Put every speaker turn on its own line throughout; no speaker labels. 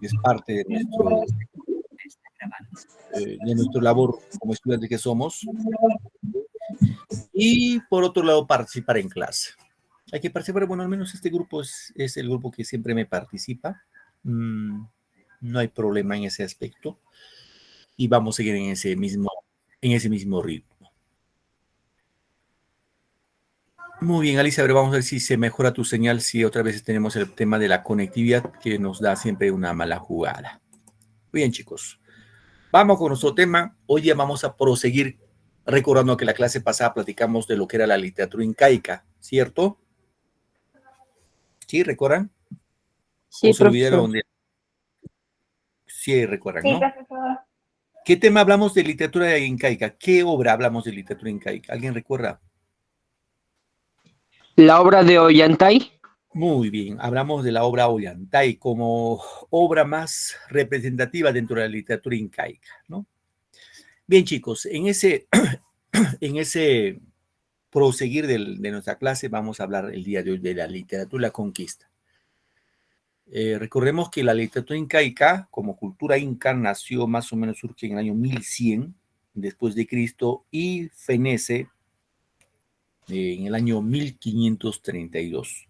es parte de nuestro labor como estudiantes que somos. Y por otro lado, participar en clase. Hay que participar, bueno, al menos este grupo es el grupo que siempre me participa. No hay problema en ese aspecto. Y vamos a seguir en ese mismo ritmo. Muy bien, Alicia, a ver, vamos a ver si se mejora tu señal, si otra vez tenemos el tema de la conectividad que nos da siempre una mala jugada. Bien, chicos. Vamos con nuestro tema. Hoy día vamos a proseguir recordando que la clase pasada platicamos de lo que era la literatura incaica, ¿cierto? ¿Sí, recuerdan?
Sí,
¿O se olvidaron
profesor.
de...? Sí, recuerdan, ¿no?
Sí, profesor.
¿Qué tema hablamos de literatura incaica? ¿Qué obra hablamos de literatura incaica? ¿Alguien recuerda?
La obra de Ollantay.
Muy bien, hablamos de la obra Ollantay como obra más representativa dentro de la literatura incaica, ¿no? Bien, chicos, en ese proseguir de nuestra clase vamos a hablar el día de hoy de la literatura y la conquista. Recordemos que la literatura incaica, como cultura inca, nació más o menos, surge en el año 1100 después de Cristo y fenece en el año 1532.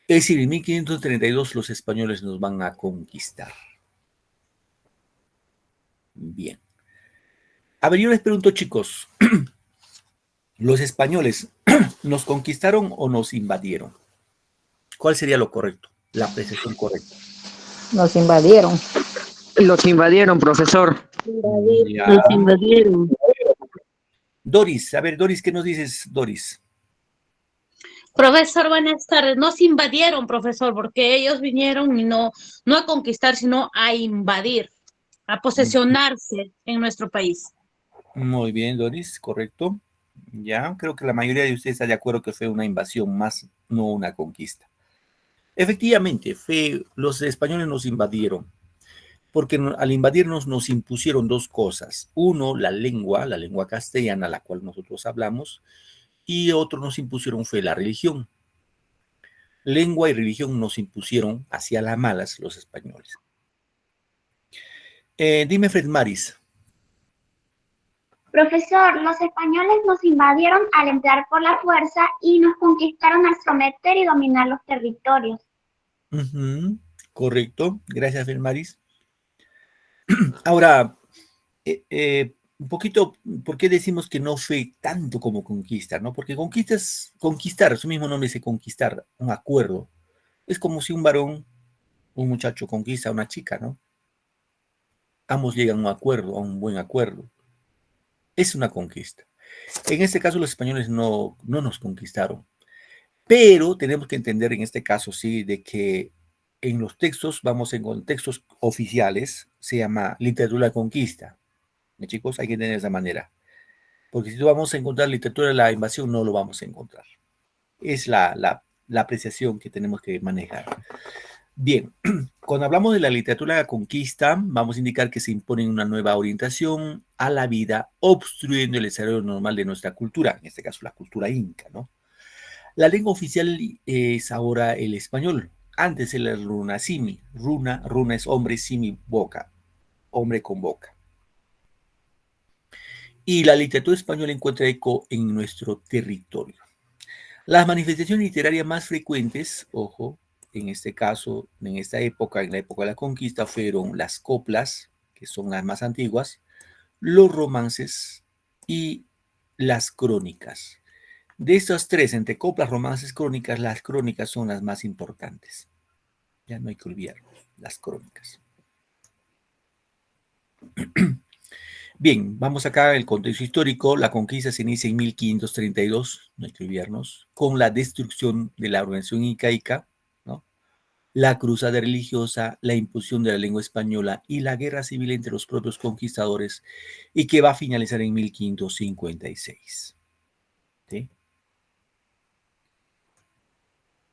Es decir, en 1532 los españoles nos van a conquistar. Bien. A ver, yo les pregunto, chicos, ¿los españoles nos conquistaron o nos invadieron? ¿Cuál sería lo correcto? La apreciación correcta.
Nos invadieron.
Los invadieron, profesor.
Ya.
Los invadieron.
Doris, a ver, Doris, ¿qué nos dices, Doris?
Profesor, buenas tardes. Nos invadieron, profesor, porque ellos vinieron y no a conquistar, sino a invadir, a posesionarse en nuestro país.
Muy bien, Doris, correcto. Ya, creo que la mayoría de ustedes está de acuerdo que fue una invasión más, no una conquista. Efectivamente, los españoles nos invadieron, porque al invadirnos nos impusieron dos cosas. Uno, la lengua castellana, la cual nosotros hablamos, y otro nos impusieron fue la religión. Lengua y religión nos impusieron hacia las malas los españoles. Dime, Fred Maris.
Profesor, los españoles nos invadieron al entrar por la fuerza y nos conquistaron al someter y dominar los territorios.
Correcto, gracias, Fred Maris. Ahora, un poquito, ¿por qué decimos que no fue tanto como conquista, no? Porque conquistar, su mismo nombre dice conquistar, un acuerdo. Es como si un muchacho conquista a una chica, ¿no? Ambos llegan a un acuerdo, a un buen acuerdo. Es una conquista. En este caso, los españoles no nos conquistaron. Pero tenemos que entender en este caso, sí, de que en los textos, vamos en contextos oficiales, se llama literatura de conquista. Chicos, hay que entender de esa manera. Porque si no vamos a encontrar literatura de la invasión, no lo vamos a encontrar. Es la apreciación que tenemos que manejar. Bien, cuando hablamos de la literatura de la conquista, vamos a indicar que se impone una nueva orientación a la vida, obstruyendo el desarrollo normal de nuestra cultura, en este caso la cultura inca, ¿no? La lengua oficial es ahora el español. Antes era el runasimi. Runa es hombre, simi, boca. Hombre con boca. Y la literatura española encuentra eco en nuestro territorio. Las manifestaciones literarias más frecuentes, ojo, en este caso, en esta época, en la época de la conquista, fueron las coplas, que son las más antiguas, los romances y las crónicas. De estas tres, entre coplas, romances, crónicas, las crónicas son las más importantes. Ya no hay que olvidarnos, las crónicas. Bien, vamos acá al contexto histórico. La conquista se inicia en 1532, no hay que olvidarnos, con la destrucción de la organización incaica, ¿no? La cruzada religiosa, la imposición de la lengua española y la guerra civil entre los propios conquistadores, y que va a finalizar en 1556. ¿Sí?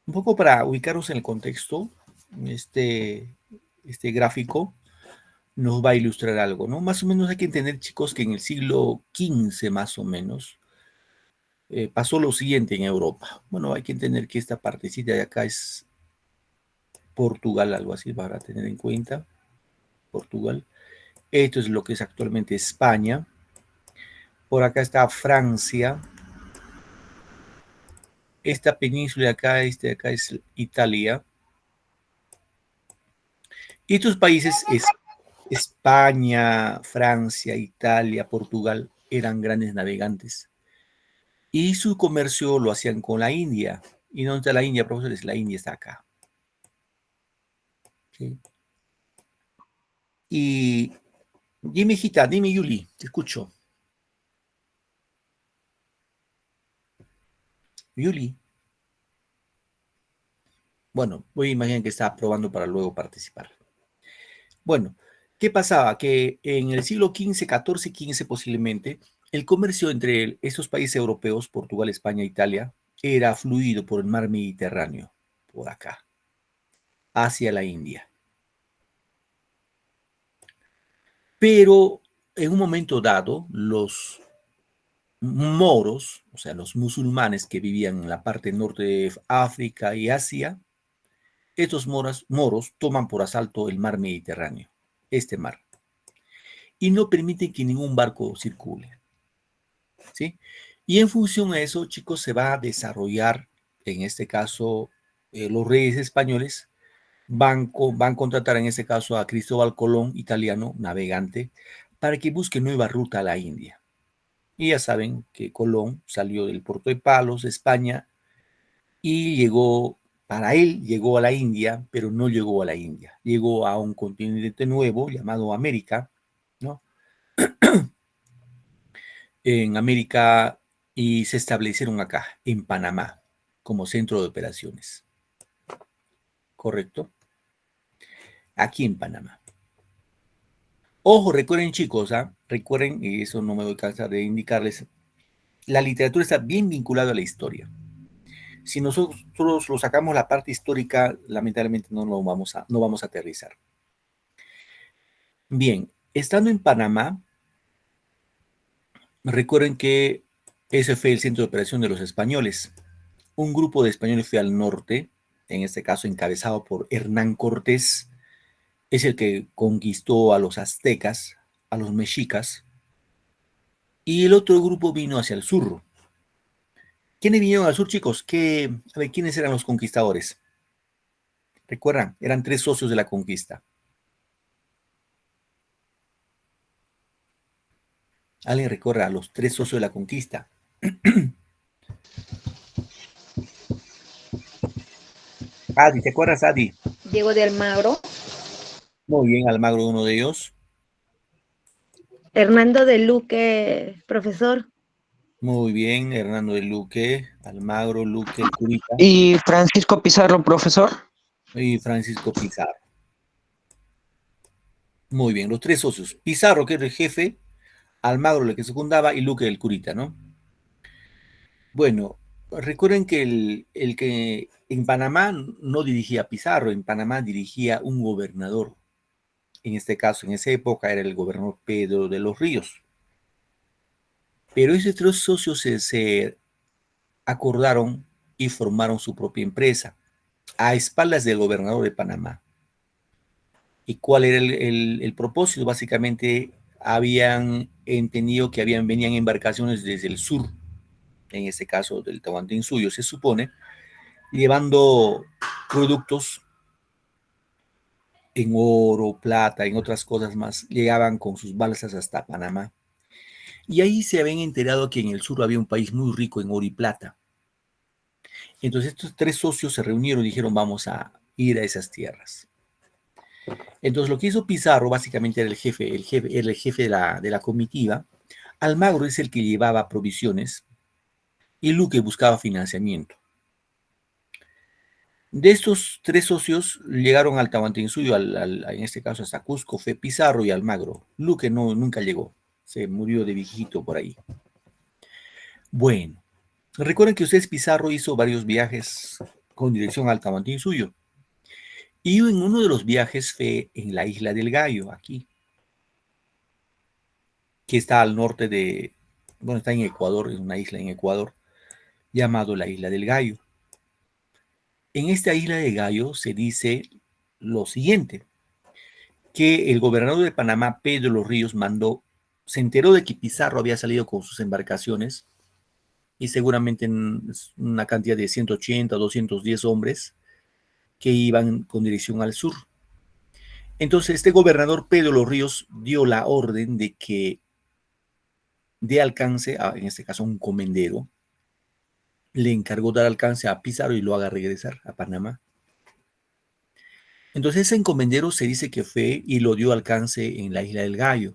Un poco para ubicarnos en el contexto, este gráfico nos va a ilustrar algo, ¿no? Más o menos hay que entender, chicos, que en el siglo XV, más o menos, pasó lo siguiente en Europa. Bueno, hay que entender que esta partecita de acá es Portugal, algo así para tener en cuenta. Portugal. Esto es lo que es actualmente España. Por acá está Francia. Esta península de acá, de acá es Italia. Y estos países es España, Francia, Italia, Portugal eran grandes navegantes. Y su comercio lo hacían con la India. ¿Y dónde está la India, profesores? La India está acá. ¿Sí? Y dime, hijita, dime, Yuli, te escucho. Yuli. Bueno, voy a imaginar que está probando para luego participar. Bueno, ¿qué pasaba? Que en el siglo XV, XIV, XV posiblemente, el comercio entre esos países europeos, Portugal, España, Italia, era fluido por el mar Mediterráneo, por acá, hacia la India. Pero en un momento dado, los moros, o sea, los musulmanes que vivían en la parte norte de África y Asia, estos moros toman por asalto el mar Mediterráneo, este mar, y no permiten que ningún barco circule. ¿Sí? Y en función a eso, chicos, se va a desarrollar, en este caso, los reyes españoles van a contratar, en este caso, a Cristóbal Colón, italiano, navegante, para que busque nueva ruta a la India. Y ya saben que Colón salió del puerto de Palos, de España, y para él llegó a la India, pero no llegó a la India. Llegó a un continente nuevo llamado América, ¿no? En América, y se establecieron acá, en Panamá, como centro de operaciones. ¿Correcto? Aquí en Panamá. Ojo, recuerden, chicos, recuerden, y eso no me voy a cansar de indicarles, la literatura está bien vinculada a la historia. Si nosotros lo sacamos la parte histórica, lamentablemente no vamos a aterrizar. Bien, estando en Panamá, recuerden que ese fue el centro de operación de los españoles. Un grupo de españoles fue al norte, en este caso encabezado por Hernán Cortés, es el que conquistó a los aztecas, a los mexicas, y el otro grupo vino hacia el sur. ¿Quiénes vinieron al sur, chicos? A ver, ¿quiénes eran los conquistadores? ¿Recuerdan? Eran 3 socios de la conquista. ¿Alguien recuerda a los 3 socios de la conquista? Adi, ¿te acuerdas, Adi?
Diego de Almagro.
Muy bien, Almagro, uno de ellos.
Hernando de Luque, profesor.
Muy bien, Hernando de Luque, Almagro, Luque, el Curita.
Y Francisco Pizarro, profesor.
Y Francisco Pizarro. Muy bien, los 3 socios. Pizarro, que era el jefe, Almagro, el que secundaba, y Luque, el Curita, ¿no? Bueno, recuerden que el que en Panamá no dirigía Pizarro, en Panamá dirigía un gobernador. En este caso, en esa época, era el gobernador Pedro de los Ríos. Pero esos 3 socios se acordaron y formaron su propia empresa a espaldas del gobernador de Panamá. ¿Y cuál era el propósito? Básicamente habían entendido que venían embarcaciones desde el sur, en este caso del Tahuantinsuyo, se supone, llevando productos en oro, plata, en otras cosas más, llegaban con sus balsas hasta Panamá. Y ahí se habían enterado que en el sur había un país muy rico en oro y plata. Entonces estos 3 socios se reunieron y dijeron, vamos a ir a esas tierras. Entonces lo que hizo Pizarro básicamente era el jefe de la comitiva. Almagro es el que llevaba provisiones y Luque buscaba financiamiento. De estos 3 socios llegaron al Tahuantinsuyo, en este caso hasta Cusco, fue Pizarro y Almagro. Luque nunca llegó, se murió de viejito por ahí. Bueno, recuerden que ustedes Pizarro hizo varios viajes con dirección al Tahuantinsuyo. Y en uno de los viajes fue en la isla del Gallo, aquí, que está al norte bueno, está en Ecuador, es una isla en Ecuador, llamado la Isla del Gallo. En esta Isla del Gallo se dice lo siguiente, que el gobernador de Panamá, Pedro Los Ríos, se enteró de que Pizarro había salido con sus embarcaciones y seguramente en una cantidad de 180 o 210 hombres que iban con dirección al sur. Entonces, este gobernador Pedro Los Ríos dio la orden de que dé alcance, en este caso un comendero, le encargó dar alcance a Pizarro y lo haga regresar a Panamá. Entonces ese encomendero se dice que fue y lo dio alcance en la Isla del Gallo.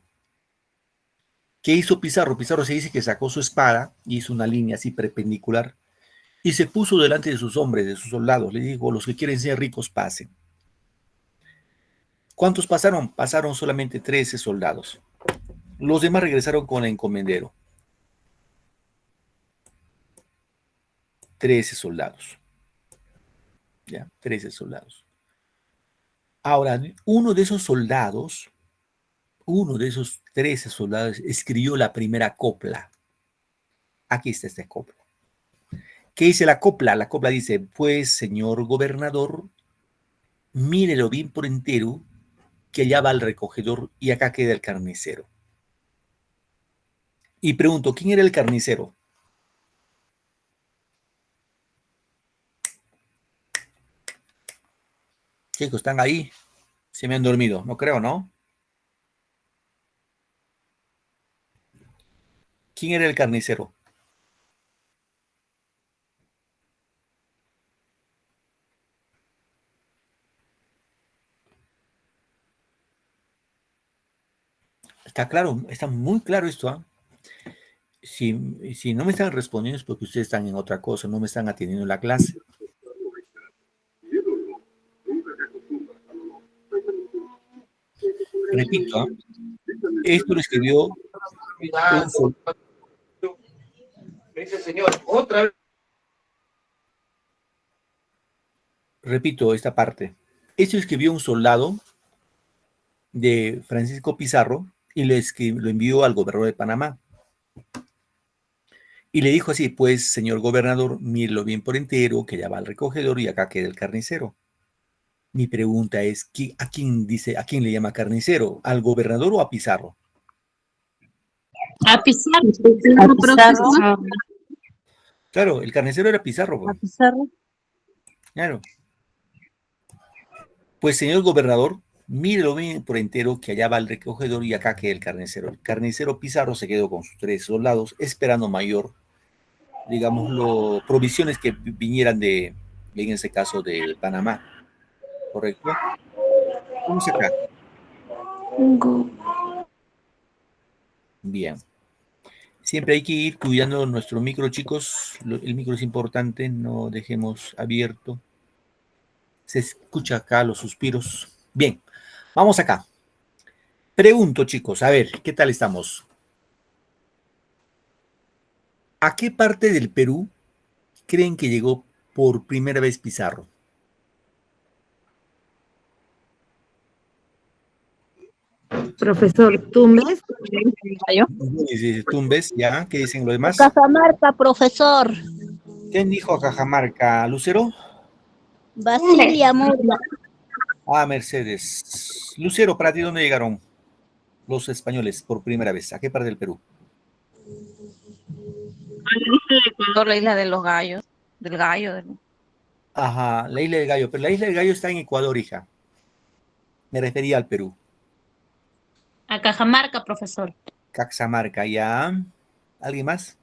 ¿Qué hizo Pizarro? Pizarro se dice que sacó su espada, hizo una línea así perpendicular y se puso delante de sus hombres, de sus soldados. Le dijo, los que quieren ser ricos pasen. ¿Cuántos pasaron? Pasaron solamente 13 soldados. Los demás regresaron con el encomendero. 13 soldados. ¿Ya? 13 soldados. Ahora, uno de esos 13 soldados escribió la primera copla. Aquí está esta copla. ¿Qué dice la copla? La copla dice, pues, señor gobernador, mírelo bien por entero, que allá va el recogedor y acá queda el carnicero. Y pregunto, ¿quién era el carnicero? Chicos, ¿están ahí? Se me han dormido, no creo, ¿no? ¿Quién era el carnicero? Está claro, está muy claro esto, ¿ah? Si no me están respondiendo es porque ustedes están en otra cosa, no me están atendiendo en la clase. Repito, ¿ah? Esto lo escribió un soldado.
Dice señor, otra vez.
Repito esta parte. Esto escribió un soldado de Francisco Pizarro y lo envió al gobernador de Panamá. Y le dijo así, pues, señor gobernador, mírelo bien por entero, que ya va al recogedor y acá queda el carnicero. Mi pregunta es, ¿a quién le llama carnicero? ¿Al gobernador o a Pizarro?
A Pizarro.
A Pizarro.
Claro, el carnicero era Pizarro.
A
Pues.
Pizarro.
Claro. Pues, señor gobernador, mírelo bien por entero, que allá va el recogedor y acá queda el carnicero. El carnicero Pizarro se quedó con sus 3 soldados, esperando mayor, digámoslo, provisiones que vinieran en ese caso, de Panamá. ¿Correcto? Vamos acá. Bien. Siempre hay que ir cuidando nuestro micro, chicos. El micro es importante, no dejemos abierto. Se escucha acá los suspiros. Bien, vamos acá. Pregunto, chicos, a ver, ¿qué tal estamos? ¿A qué parte del Perú creen que llegó por primera vez Pizarro?
Profesor, ¿Tumbes?
Tumbes, ¿ya? ¿Qué dicen los demás?
Cajamarca, profesor.
¿Quién dijo a Cajamarca? ¿Lucero?
Basilia Mora.
Ah, Mercedes. Lucero, ¿para ti dónde llegaron los españoles por primera vez? ¿A qué parte del Perú?
Ecuador, la isla de los gallos. Del gallo.
Ajá, la isla del Gallo. Pero la isla del Gallo está en Ecuador, hija. Me refería al Perú.
A Cajamarca, profesor.
Caxamarca, ¿ya? ¿Alguien más?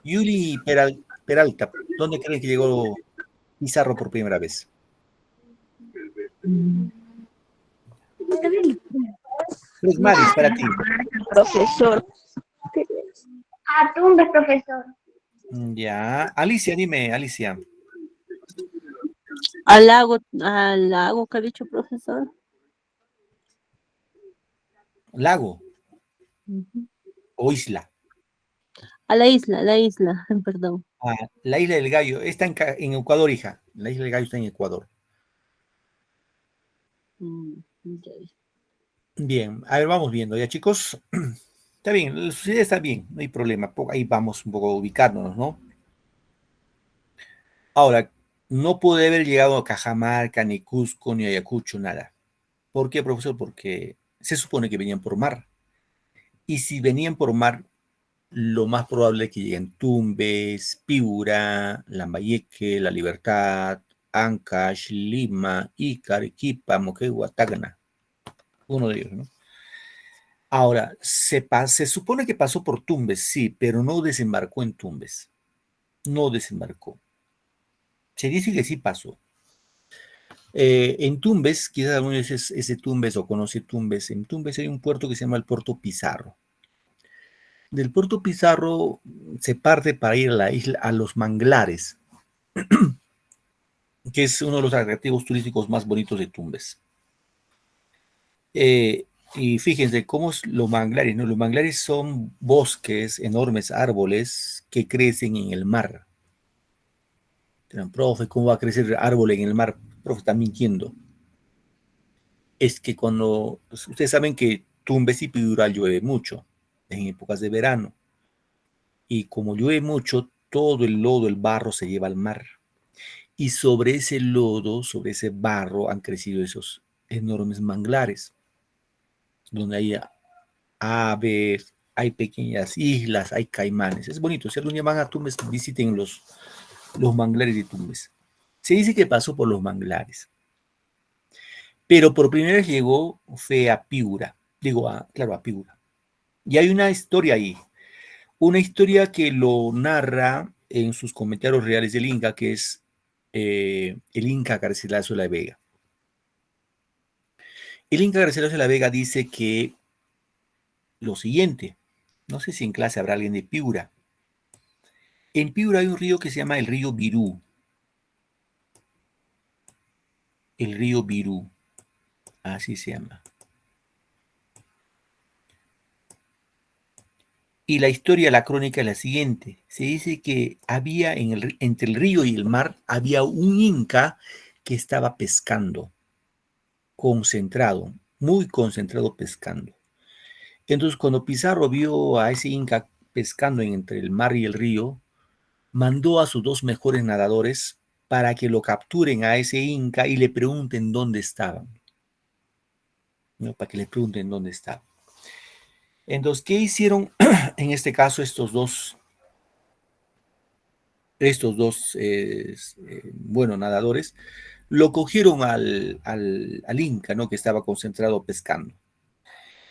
Yuli Peralta, ¿dónde creen que llegó Pizarro por primera vez? Tres Maris, para ti.
Profesor.
A Tumbes, profesor.
Ya. Alicia, dime, Alicia.
Al lago que ha dicho profesor.
Lago o isla.
A la isla, perdón.
Ah, la isla del Gallo está en Ecuador, hija. La isla del Gallo está en Ecuador. Bien, a ver, vamos viendo ya, chicos. Está bien, la sociedad está bien, no hay problema. Ahí vamos un poco ubicándonos, ¿no? Ahora, no puede haber llegado a Cajamarca, ni Cusco, ni Ayacucho, nada. ¿Por qué, profesor? Porque se supone que venían por mar. Y si venían por mar, lo más probable es que lleguen Tumbes, Piura, Lambayeque, La Libertad, Ancash, Lima, Ica, Arequipa, Moquegua, Tacna. Uno de ellos, ¿no? Ahora, se supone que pasó por Tumbes, sí, pero no desembarcó en Tumbes. No desembarcó. Se dice que sí pasó. En Tumbes, quizás alguno es de Tumbes o conoce Tumbes. En Tumbes hay un puerto que se llama el Puerto Pizarro. Del Puerto Pizarro se parte para ir a la isla, a los manglares, que es uno de los atractivos turísticos más bonitos de Tumbes. Y fíjense cómo es los manglares, ¿no? Los manglares son bosques, enormes árboles que crecen en el mar. Dirán, profe, ¿cómo va a crecer árbol en el mar? Profe, está mintiendo. Es que cuando, pues, ustedes saben que Tumbes y Piura llueve mucho en épocas de verano. Y como llueve mucho, todo el lodo, el barro se lleva al mar. Y sobre ese lodo, sobre ese barro, han crecido esos enormes manglares, donde hay aves, hay pequeñas islas, hay caimanes. Es bonito. Si algún día van a Tumbes, visiten los manglares de Tumbes. Se dice que pasó por los manglares. Pero por primera vez llegó, fue a Piura. Digo, claro, a Piura. Y hay una historia ahí. Una historia que lo narra en sus comentarios reales del Inca, que es el Inca Garcilaso de la Vega. El Inca Garcilaso de la Vega dice que lo siguiente, no sé si en clase habrá alguien de Piura. En Piura hay un río que se llama el río Virú. El río Virú, así se llama. Y la historia, la crónica es la siguiente. Se dice que había entre el río y el mar, había un inca que estaba pescando, concentrado, muy concentrado pescando. Entonces, cuando Pizarro vio a ese inca pescando entre el mar y el río, mandó a sus dos mejores nadadores para que lo capturen a ese inca y le pregunten dónde estaban. ¿No? Para que le pregunten dónde estaban. Entonces, ¿qué hicieron en este caso estos dos nadadores? Lo cogieron al Inca, ¿no? Que estaba concentrado pescando.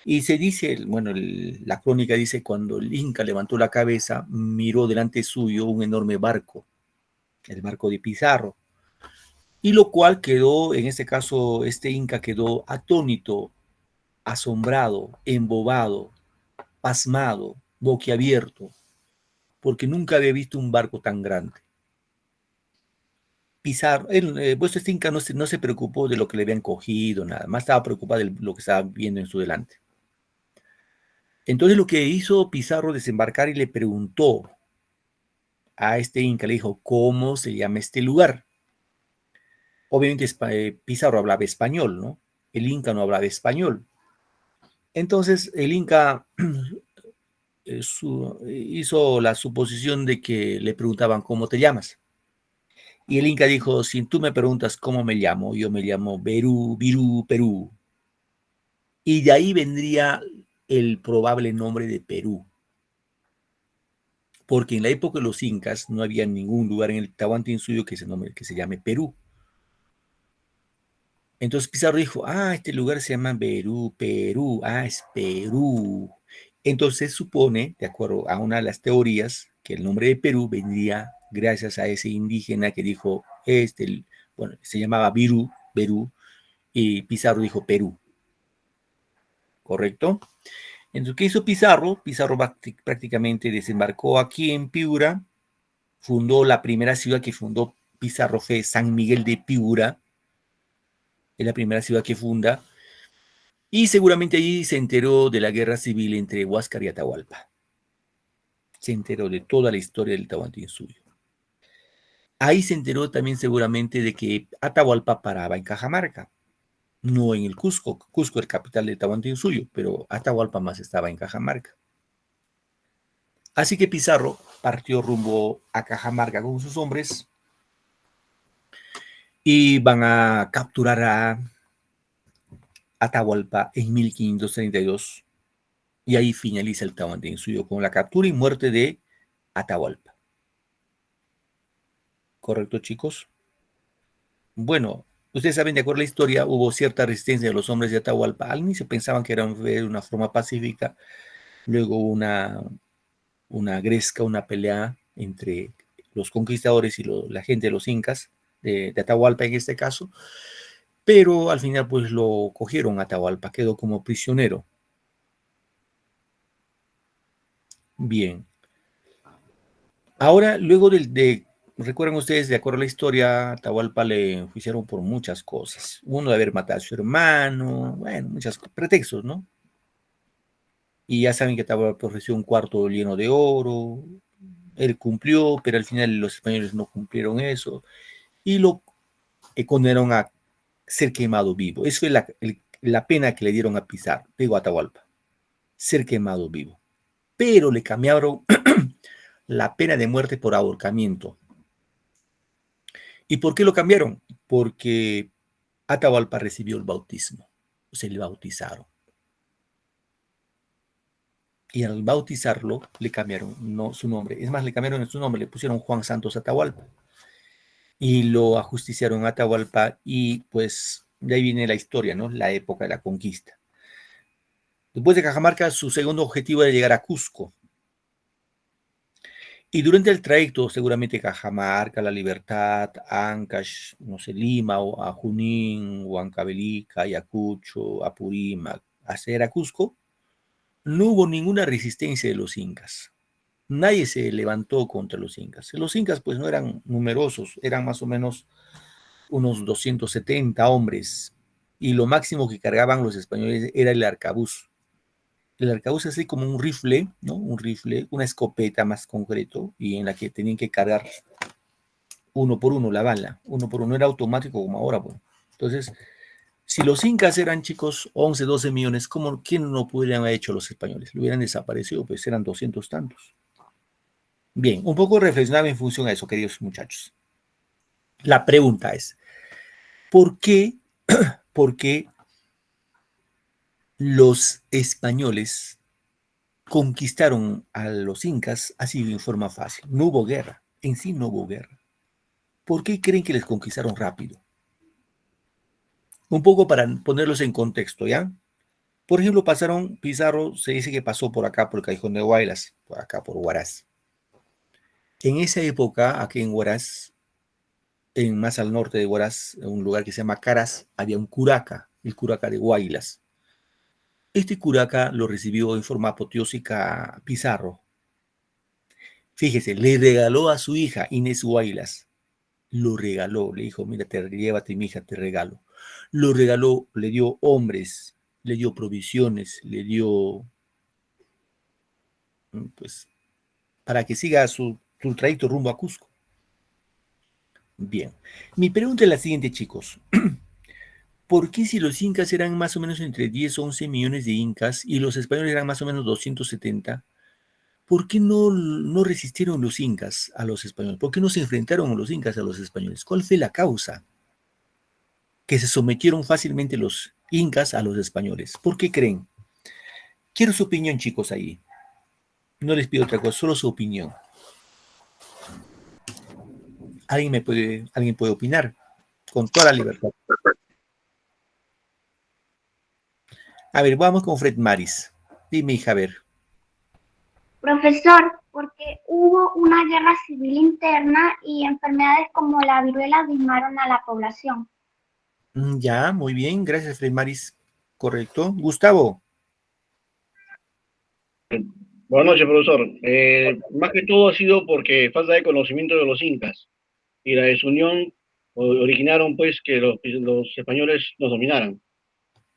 Y se dice, bueno, la crónica dice, cuando el Inca levantó la cabeza, miró delante suyo un enorme barco, el barco de Pizarro. Y lo cual quedó, en este caso, este Inca quedó atónito, asombrado, embobado, pasmado, boquiabierto, porque nunca había visto un barco tan grande. Pizarro, pues este Inca no se preocupó de lo que le habían cogido, nada más estaba preocupado de lo que estaba viendo en su delante. Entonces lo que hizo Pizarro desembarcar y le preguntó a este Inca, le dijo, ¿cómo se llama este lugar? Obviamente Pizarro hablaba español, ¿no? El Inca no hablaba español. Entonces el Inca hizo la suposición de que le preguntaban, ¿cómo te llamas? Y el Inca dijo, si tú me preguntas cómo me llamo, yo me llamo Berú, Virú, Perú. Y de ahí vendría el probable nombre de Perú. Porque en la época de los incas no había ningún lugar en el Tahuantinsuyo que se llame Perú. Entonces Pizarro dijo, este lugar se llama Perú, Perú, es Perú. Entonces se supone, de acuerdo a una de las teorías, que el nombre de Perú vendría gracias a ese indígena que dijo, se llamaba Virú, Perú, y Pizarro dijo Perú. ¿Correcto? Entonces, ¿qué hizo Pizarro? Pizarro prácticamente desembarcó aquí en Piura, fundó la primera ciudad que fundó Pizarro, fue San Miguel de Piura, es la primera ciudad que funda, y seguramente allí se enteró de la guerra civil entre Huáscar y Atahualpa. Se enteró de toda la historia del Tahuantinsuyo. Ahí se enteró también seguramente de que Atahualpa paraba en Cajamarca, no en el Cusco. Cusco es capital del Tahuantinsuyo, pero Atahualpa más estaba en Cajamarca. Así que Pizarro partió rumbo a Cajamarca con sus hombres y van a capturar a Atahualpa en 1532 y ahí finaliza el Tahuantinsuyo con la captura y muerte de Atahualpa. ¿Correcto, chicos? Bueno, ustedes saben, de acuerdo a la historia, hubo cierta resistencia de los hombres de Atahualpa. Al inicio pensaban que era una forma pacífica, luego una gresca, una pelea entre los conquistadores y la gente de los incas, de Atahualpa en este caso, pero al final pues lo cogieron a Atahualpa, quedó como prisionero. Bien. Ahora, luego recuerden ustedes, de acuerdo a la historia, Atahualpa le enjuiciaron por muchas cosas. Uno de haber matado a su hermano, bueno, muchos pretextos, ¿no? Y ya saben que Atahualpa ofreció un cuarto lleno de oro, él cumplió, pero al final los españoles no cumplieron eso, y lo condenaron a ser quemado vivo. Eso es la pena que le dieron a Pizarro, digo a Atahualpa, ser quemado vivo. Pero le cambiaron la pena de muerte por ahorcamiento. ¿Y por qué lo cambiaron? Porque Atahualpa recibió el bautismo, se le bautizaron. Y al bautizarlo le cambiaron su nombre. Es más, le cambiaron su nombre, le pusieron Juan Santos Atahualpa. Y lo ajusticiaron a Atahualpa y pues de ahí viene la historia, ¿no? La época de la conquista. Después de Cajamarca, su segundo objetivo era llegar a Cusco. Y durante el trayecto, seguramente Cajamarca, La Libertad, Ancash, no sé, Lima, o a Junín, Huancavelica, Ayacucho, Apurímac, a Cusco, no hubo ninguna resistencia de los incas. Nadie se levantó contra los incas. Los incas pues no eran numerosos, eran más o menos unos 270 hombres, y lo máximo que cargaban los españoles era el arcabuz. El arcabuz es así como un rifle, ¿no? Un rifle, una escopeta más concreto, y en la que tenían que cargar uno por uno la bala, uno por uno, era automático como ahora, pues. Entonces, si los incas eran, chicos, 11, 12 millones, ¿quién no pudieran haber hecho los españoles? Lo hubieran desaparecido, pues eran 200 tantos. Bien, un poco reflexionaba en función a eso, queridos muchachos. La pregunta es, ¿por qué los españoles conquistaron a los incas así de forma fácil? No hubo guerra, en sí no hubo guerra. ¿Por qué creen que les conquistaron rápido? Un poco para ponerlos en contexto, ¿ya? Por ejemplo, Pizarro se dice que pasó por acá, por el Callejón de Guaylas, por acá, por Huaraz. En esa época, aquí en Huaraz, más al norte de Huaraz, en un lugar que se llama Caras, había un curaca, el curaca de Guaylas. Este curaca lo recibió en forma apoteósica Pizarro. Fíjese, le regaló a su hija Inés Guaylas. Lo regaló, le dijo, mira, llévate mi hija, te regalo. Lo regaló, le dio hombres, le dio provisiones, le dio, pues, para que siga su trayecto rumbo a Cusco. Bien, mi pregunta es la siguiente, chicos. ¿Por qué si los incas eran más o menos entre 10 o 11 millones de incas y los españoles eran más o menos 270, ¿por qué no resistieron los incas a los españoles? ¿Por qué no se enfrentaron los incas a los españoles? ¿Cuál fue la causa? Que se sometieron fácilmente los incas a los españoles. ¿Por qué creen? Quiero su opinión, chicos, ahí. No les pido otra cosa, solo su opinión. ¿Alguien puede opinar? Con toda la libertad. A ver, vamos con Fred Maris. Dime, hija, a ver.
Profesor, porque hubo una guerra civil interna y enfermedades como la viruela diezmaron a la población.
Ya, muy bien. Gracias, Fred Maris. Correcto. Gustavo.
Buenas noches, profesor. Más que todo ha sido porque falta de conocimiento de los incas y la desunión originaron pues que los españoles nos dominaran.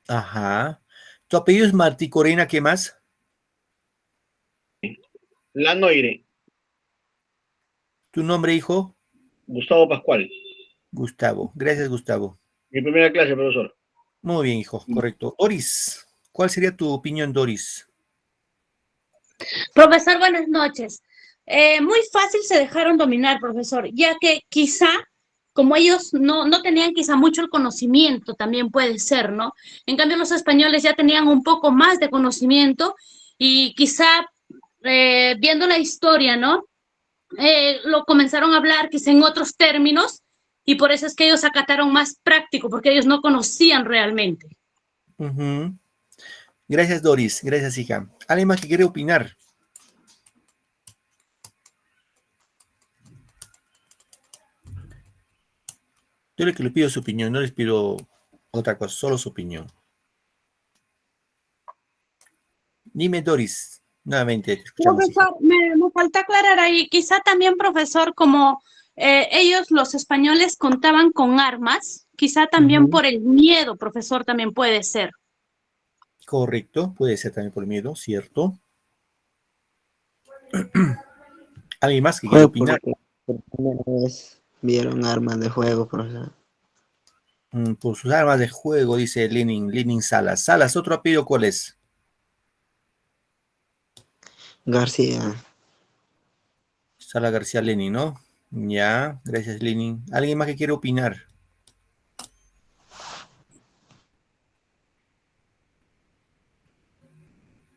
Ajá. ¿Tu apellido es Martí Corena? ¿Qué más?
Lanoire.
¿Tu nombre, hijo?
Gustavo Pascual.
Gustavo. Gracias, Gustavo.
Mi primera clase, profesor.
Muy bien, hijo. Correcto. Doris. ¿Cuál sería tu opinión, Doris?
Profesor, buenas noches. Muy fácil se dejaron dominar, profesor, ya que quizá como ellos no tenían quizá mucho el conocimiento, también puede ser, ¿no? En cambio, los españoles ya tenían un poco más de conocimiento y quizá viendo la historia, ¿no? Lo comenzaron a hablar quizá en otros términos y por eso es que ellos acataron más práctico, porque ellos no conocían realmente.
Ujú. Gracias, Doris. Gracias, hija. ¿Alguien más que quiere opinar? Yo lo que les pido es su opinión, no les pido otra cosa, solo su opinión. Dime, Doris, nuevamente, te escuchamos, hija.
Profesor, me falta aclarar ahí, quizá también, profesor, como ellos, los españoles, contaban con armas, quizá también
Ujú.
por el miedo, profesor, también puede ser.
Correcto, puede ser también por miedo, ¿cierto? ¿Alguien más que quiera
Fue
opinar?
porque por primera vez vieron armas de fuego, profesor.
Por sus armas de juego, dice Lenin Salas. Salas, ¿otro apellido cuál es?
García.
Sala García Lenin, ¿no? Ya, gracias, Lenin. ¿Alguien más que quiere opinar?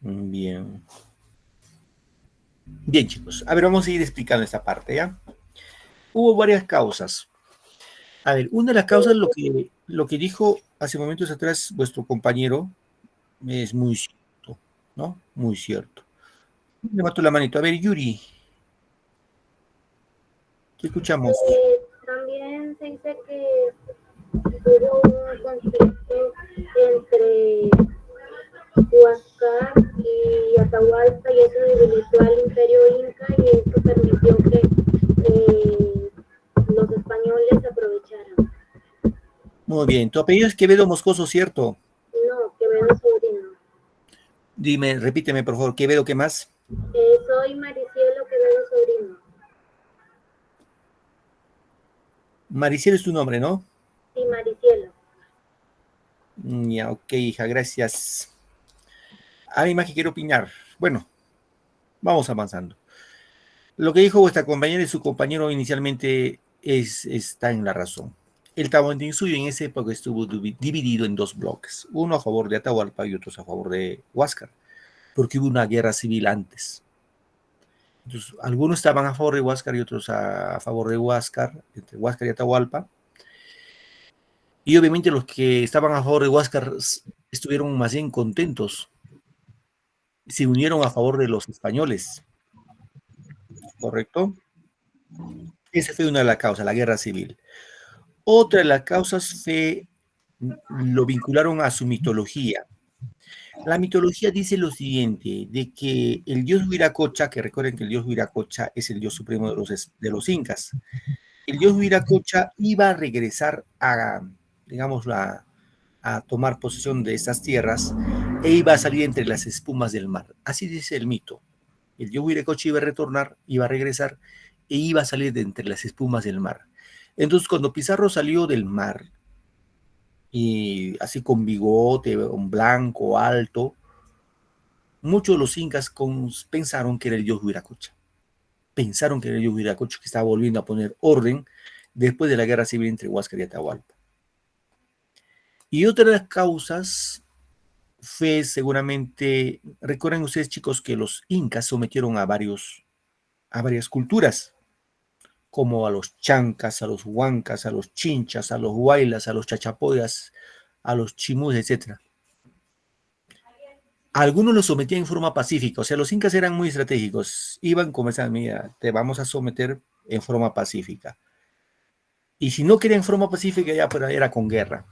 Bien. Bien, chicos. A ver, vamos a ir explicando esta parte, ¿ya? Hubo varias causas. A ver, una de las causas, lo que dijo hace momentos atrás vuestro compañero, es muy cierto, ¿no? Muy cierto. Levanto la manito. A ver, Yuri, ¿qué escuchamos?
También se dice que hubo un conflicto entre Huáscar y Atahualpa y eso debilitó al imperio inca y esto permitió que los españoles aprovecharan.
Muy bien. Tu apellido es Quevedo Moscoso, ¿cierto?
No, Quevedo Sobrino.
Dime, repíteme, por favor. Quevedo, ¿qué más?
Soy Maricielo Quevedo Sobrino.
Maricielo es tu nombre, ¿no?
Sí, Maricielo.
Ya, ok, hija, gracias. ¿Alguien más que quiere opinar? Bueno, vamos avanzando. Lo que dijo vuestra compañera y su compañero inicialmente está en la razón. El Tahuantinsuyo en esa época estuvo dividido en dos bloques, uno a favor de Atahualpa y otros a favor de Huáscar, porque hubo una guerra civil antes. Entonces, algunos estaban a favor de Huáscar y otros a favor de Huáscar, entre Huáscar y Atahualpa. Y obviamente los que estaban a favor de Huáscar estuvieron más bien contentos. Se unieron a favor de los españoles. ¿Correcto? Esa fue una de las causas, la guerra civil. Otra de las causas fue, lo vincularon a su mitología. La mitología dice lo siguiente, de que el dios Viracocha, que recuerden que el dios Viracocha es el dios supremo de los incas, el dios Viracocha iba a regresar a, digamos, a tomar posesión de estas tierras e iba a salir entre las espumas del mar. Así dice el mito. El dios Viracocha iba a retornar, iba a regresar e iba a salir de entre las espumas del mar. Entonces, cuando Pizarro salió del mar, y así con bigote, un blanco, alto, muchos de los incas pensaron que era el dios Viracocha. Pensaron que era el dios Viracocha que estaba volviendo a poner orden después de la guerra civil entre Huáscar y Atahualpa. Y otra de las causas fue seguramente, recuerden ustedes, chicos, que los incas sometieron a varias culturas, como a los chancas, a los huancas, a los chinchas, a los huaylas, a los chachapoyas, a los chimús, etc. Algunos los sometían en forma pacífica, o sea, los incas eran muy estratégicos, iban comenzando, mira, te vamos a someter en forma pacífica. Y si no querían en forma pacífica, ya pues, era con guerra.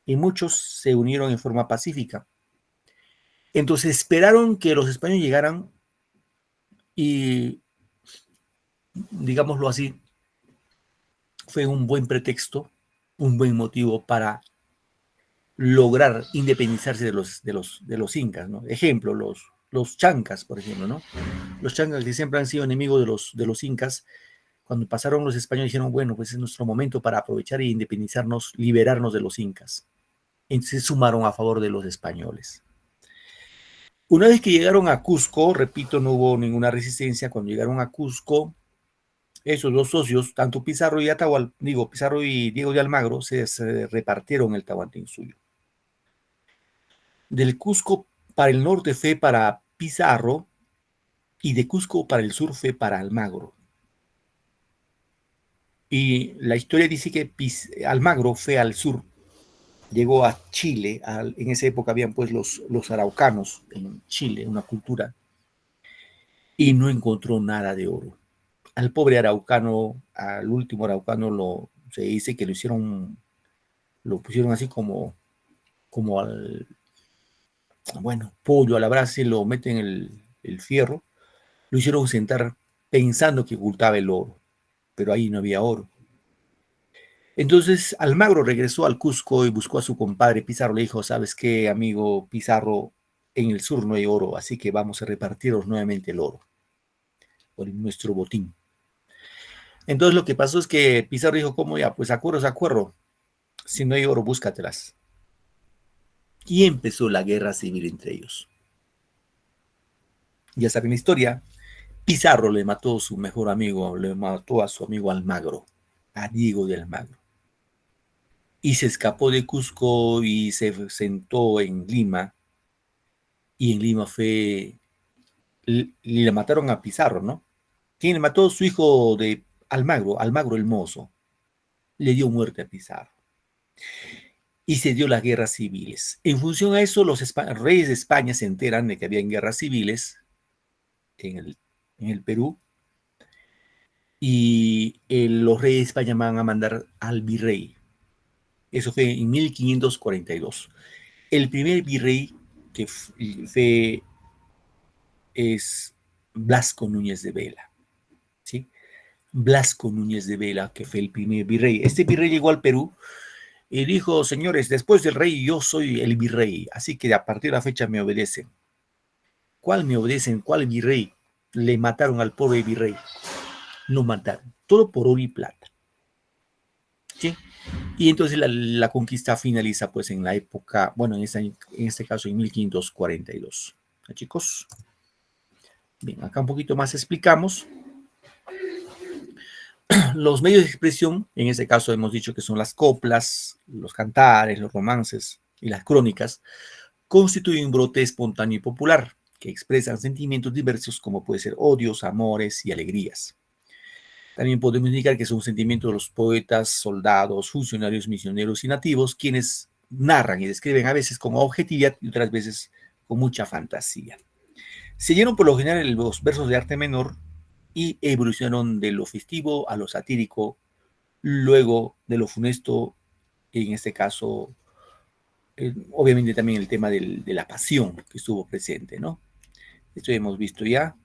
Y muchos se unieron en forma pacífica. Entonces esperaron que los españoles llegaran y, digámoslo así, fue un buen pretexto, un buen motivo para lograr independizarse de los incas, ¿no? Ejemplo, los chancas, por ejemplo, ¿no? Los chancas que siempre han sido enemigos de los incas, cuando pasaron los españoles dijeron, bueno, pues es nuestro momento para aprovechar e independizarnos, liberarnos de los incas. Entonces se sumaron a favor de los españoles. Una vez que llegaron a Cusco, repito, no hubo ninguna resistencia. Cuando llegaron a Cusco, esos dos socios, tanto Pizarro y Pizarro y Diego de Almagro, se repartieron el Tahuantinsuyo. Del Cusco para el norte fue para Pizarro y de Cusco para el sur fue para Almagro. Y la historia dice que Almagro fue al sur, llegó a Chile, en esa época habían pues los araucanos en Chile, una cultura, y no encontró nada de oro. Al pobre araucano, al último araucano, se dice que lo pusieron así como al, bueno, pollo a la brasa, y lo meten en el fierro, lo hicieron sentar pensando que ocultaba el oro, pero ahí no había oro. Entonces Almagro regresó al Cusco y buscó a su compadre Pizarro. Le dijo, ¿sabes qué, amigo Pizarro? En el sur no hay oro, así que vamos a repartiros nuevamente el oro por nuestro botín. Entonces lo que pasó es que Pizarro dijo, ¿cómo ya? Pues acuerdo. Si no hay oro, búscatelas. Y empezó la guerra civil entre ellos. Ya saben la historia. Pizarro le mató a su mejor amigo, le mató a su amigo Almagro, a Diego de Almagro. Y se escapó de Cusco y se sentó en Lima. Y en Lima le mataron a Pizarro, ¿no? ¿Quién le mató? Su hijo de Almagro, Almagro el Mozo. Le dio muerte a Pizarro. Y se dio las guerras civiles. En función a eso, los reyes de España se enteran de que había guerras civiles en el Perú. Y los reyes de España van a mandar al virrey. Eso fue en 1542. El primer virrey que fue es Blasco Núñez de Vela. ¿Sí? Blasco Núñez de Vela, que fue el primer virrey. Este virrey llegó al Perú y dijo, señores, después del rey yo soy el virrey, así que a partir de la fecha me obedecen. ¿Cuál me obedecen? ¿Cuál virrey? Le mataron al pobre virrey. Lo mataron. Todo por oro y plata. ¿Sí? Y entonces la conquista finaliza pues en la época, bueno, en este caso en 1542. ¿Sí, chicos? Bien, acá un poquito más explicamos. Los medios de expresión, en este caso hemos dicho que son las coplas, los cantares, los romances y las crónicas, constituyen un brote espontáneo y popular que expresan sentimientos diversos como puede ser odios, amores y alegrías. También podemos indicar que son sentimientos de los poetas, soldados, funcionarios, misioneros y nativos, quienes narran y describen a veces con objetividad y otras veces con mucha fantasía. Se dieron por lo general los versos de arte menor y evolucionaron de lo festivo a lo satírico, luego de lo funesto, en este caso, obviamente también el tema de la pasión que estuvo presente, ¿no? Esto ya hemos visto ya.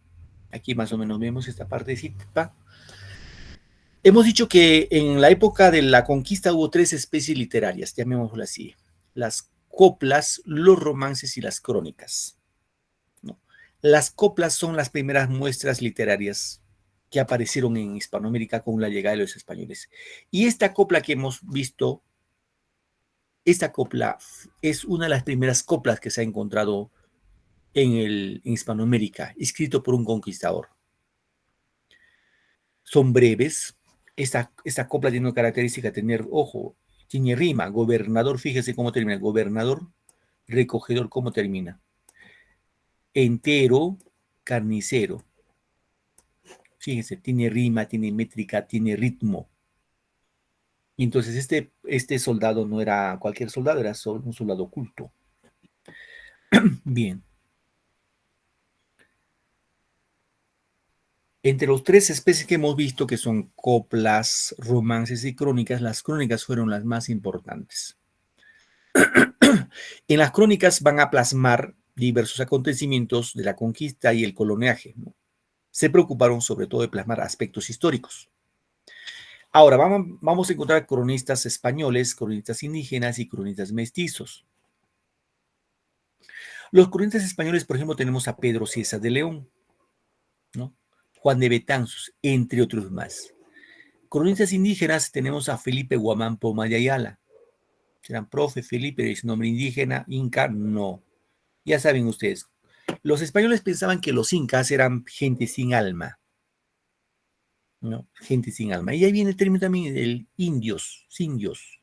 Aquí más o menos vemos esta partecita. Hemos dicho que en la época de la conquista hubo tres especies literarias, llamémoslo así: las coplas, los romances y las crónicas, ¿no? Las coplas son las primeras muestras literarias que aparecieron en Hispanoamérica con la llegada de los españoles. Y esta copla que hemos visto, esta copla es una de las primeras coplas que se ha encontrado en Hispanoamérica, escrito por un conquistador. Son breves. Esta copla tiene una característica de tener, ojo, tiene rima. Gobernador, fíjese cómo termina. Gobernador, recogedor, ¿cómo termina? Entero, carnicero. Fíjense, tiene rima, tiene métrica, tiene ritmo. Y entonces este soldado no era cualquier soldado, era un soldado oculto. Bien. Entre los tres especies que hemos visto, que son coplas, romances y crónicas, las crónicas fueron las más importantes. En las crónicas van a plasmar diversos acontecimientos de la conquista y el coloniaje, ¿no? Se preocuparon sobre todo de plasmar aspectos históricos. Ahora vamos a encontrar cronistas españoles, cronistas indígenas y cronistas mestizos. Los cronistas españoles, por ejemplo, tenemos a Pedro Cieza de León, ¿no? Juan de Betanzos, entre otros más. Cronistas indígenas tenemos a Felipe Guamán Poma de Ayala. ¿Serán profe Felipe, es nombre indígena? Inca, no. Ya saben ustedes, los españoles pensaban que los incas eran gente sin alma. ¿no? Gente sin alma. Y ahí viene el término también del indios, sindios.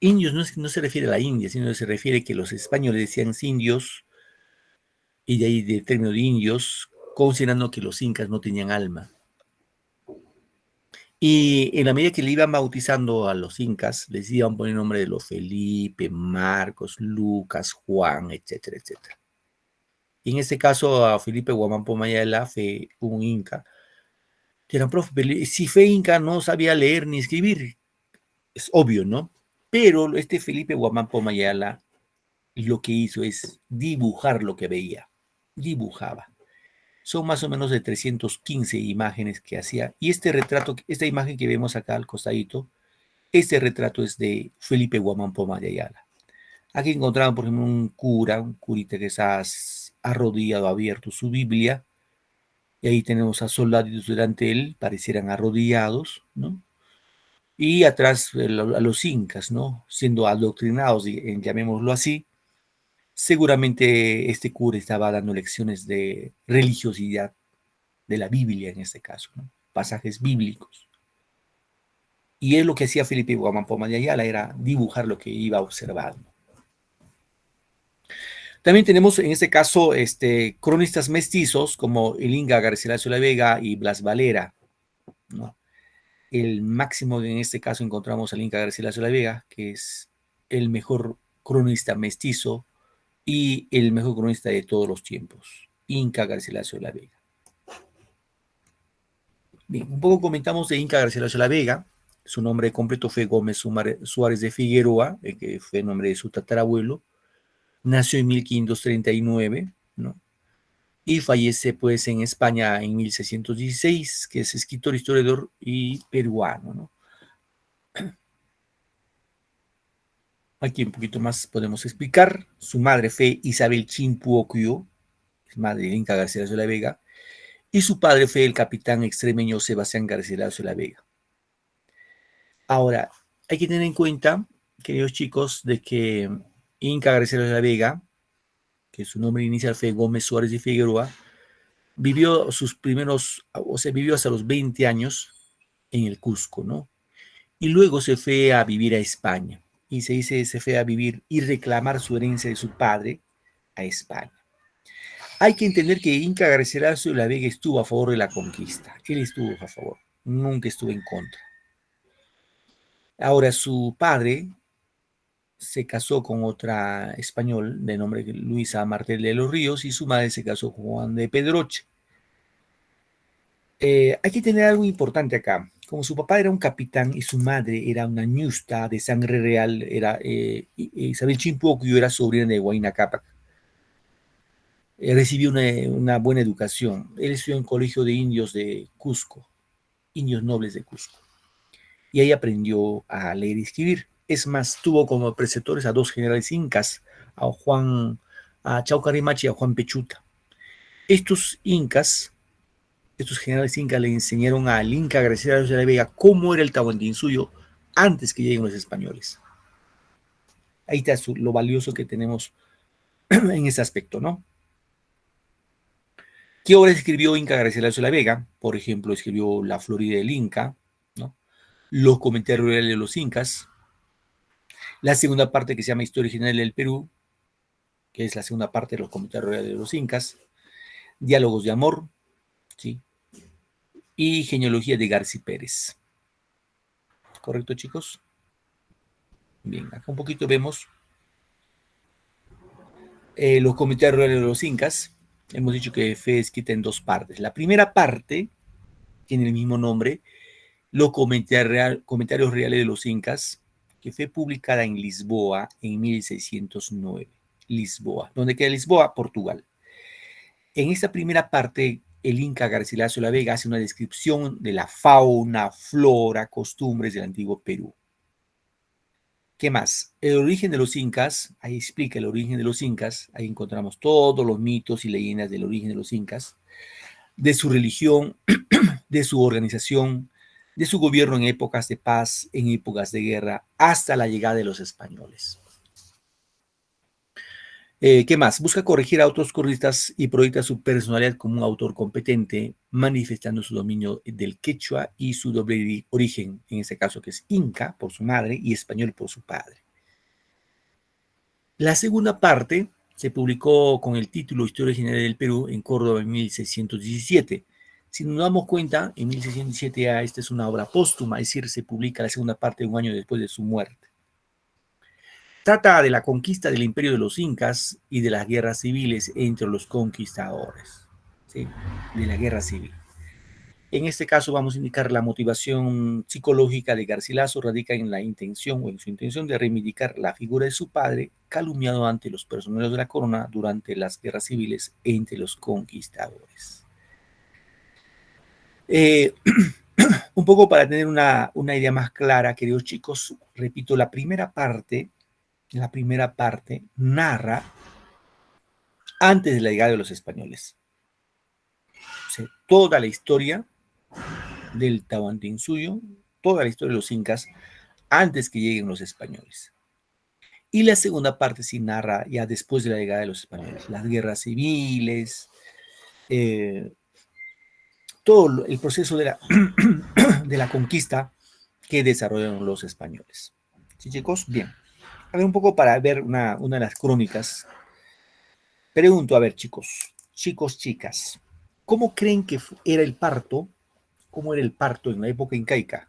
Indios no se refiere a la India, sino se refiere que los españoles decían indios, y de ahí del término de indios, considerando que los incas no tenían alma. Y en la medida que le iban bautizando a los incas, les iban poniendo nombre de los Felipe, Marcos, Lucas, Juan, etcétera, etcétera. Y en este caso, a Felipe Guamán Pomayala fue un inca. Dirán, profe, si fue inca no sabía leer ni escribir. Es obvio, ¿no? Pero este Felipe Guamán Pomayala lo que hizo es dibujar lo que veía. Dibujaba. Son más o menos de 315 imágenes que hacía. Y este retrato, esta imagen que vemos acá al costadito, este retrato es de Felipe Guamán Pomayala. Aquí encontramos, por ejemplo, un curita que está arrodillado, abierto su Biblia. Y ahí tenemos a soldados delante de él, parecieran arrodillados, ¿no? Y atrás a los incas, ¿no? Siendo adoctrinados, llamémoslo así. Seguramente este cura estaba dando lecciones de religiosidad, de la Biblia en este caso, ¿no? Pasajes bíblicos. Y es lo que hacía Felipe Guamán Pomayala, era dibujar lo que iba observando. También tenemos en este caso cronistas mestizos como el Inca Garcilaso de la Vega y Blas Valera, ¿no? El máximo en este caso encontramos al Inca Garcilaso de la Vega, que es el mejor cronista mestizo y el mejor cronista de todos los tiempos, Inca Garcilaso de la Vega. Bien, un poco comentamos de Inca Garcilaso de la Vega. Su nombre completo fue Gómez Suárez de Figueroa, que fue el nombre de su tatarabuelo. Nació en 1539, ¿no? Y fallece pues en España en 1616, que es escritor, historiador y peruano, ¿no? Aquí un poquito más podemos explicar. Su madre fue Isabel Chimpuocllo, madre de Inca Garcilaso de la Vega, y su padre fue el capitán extremeño Sebastián Garcilaso de la Vega. Ahora, hay que tener en cuenta, queridos chicos, de que Inca Garcilaso de la Vega, que su nombre inicial fue Gómez Suárez de Figueroa, vivió vivió hasta los 20 años en el Cusco, ¿no? Y luego se fue a vivir a España. Y se fue a vivir y reclamar su herencia de su padre a España. Hay que entender que Inca Garcilaso de la Vega estuvo a favor de la conquista. Él estuvo a favor, nunca estuvo en contra. Ahora, su padre se casó con otra español de nombre Luisa Martel de los Ríos y su madre se casó con Juan de Pedroche. Hay que tener algo importante acá. Como su papá era un capitán y su madre era una ñusta de sangre real, era Isabel Chimpuocllo era sobrina de Huayna Cápac. Recibió una buena educación. Él estudió en el colegio de indios de Cusco, indios nobles de Cusco. Y ahí aprendió a leer y escribir. Es más, tuvo como preceptores a dos generales incas, a Chaucarimachi y a Juan Pechuta. Estos generales incas le enseñaron al Inca Garcilaso de la Vega cómo era el Tahuantinsuyo antes que lleguen los españoles. Ahí está lo valioso que tenemos en ese aspecto, ¿no? ¿Qué obras escribió Inca Garcilaso de la Vega? Por ejemplo, escribió La Florida del Inca, ¿no? Los comentarios reales de los incas, la segunda parte que se llama Historia General del Perú, que es la segunda parte de los comentarios reales de los incas, Diálogos de Amor, ¿sí? Y Genealogía de Garci Pérez. ¿Correcto, chicos? Bien, acá un poquito vemos los comentarios reales de los incas. Hemos dicho que fue escrita en dos partes. La primera parte tiene el mismo nombre, los comentarios reales de los incas, que fue publicada en Lisboa en 1609. Lisboa. ¿Dónde queda Lisboa? Portugal. En esta primera parte, el Inca Garcilaso de la Vega hace una descripción de la fauna, flora, costumbres del antiguo Perú. ¿Qué más? El origen de los incas, ahí explica el origen de los incas, ahí encontramos todos los mitos y leyendas del origen de los incas, de su religión, de su organización, de su gobierno en épocas de paz, en épocas de guerra, hasta la llegada de los españoles. ¿Qué más? Busca corregir a otros cronistas y proyecta su personalidad como un autor competente, manifestando su dominio del quechua y su doble origen, en este caso que es inca por su madre y español por su padre. La segunda parte se publicó con el título Historia General del Perú en Córdoba en 1617. Si nos damos cuenta, en 1617 esta es una obra póstuma, es decir, se publica la segunda parte un año después de su muerte. Trata de la conquista del imperio de los incas y de las guerras civiles entre los conquistadores, ¿sí? De la guerra civil. En este caso vamos a indicar la motivación psicológica de Garcilaso radica en la intención o en su intención de reivindicar la figura de su padre calumniado ante los personeros de la corona durante las guerras civiles entre los conquistadores. Un poco para tener una idea más clara, queridos chicos, repito, la primera parte narra antes de la llegada de los españoles. O sea, toda la historia del Tahuantinsuyo, toda la historia de los incas antes que lleguen los españoles. Y la segunda parte sí narra ya después de la llegada de los españoles, las guerras civiles, todo el proceso de la conquista que desarrollaron los españoles. ¿Sí, chicos? Bien. A ver, un poco para ver una de las crónicas. Pregunto, a ver, chicos, chicas, ¿cómo creen que era el parto? ¿Cómo era el parto en la época incaica?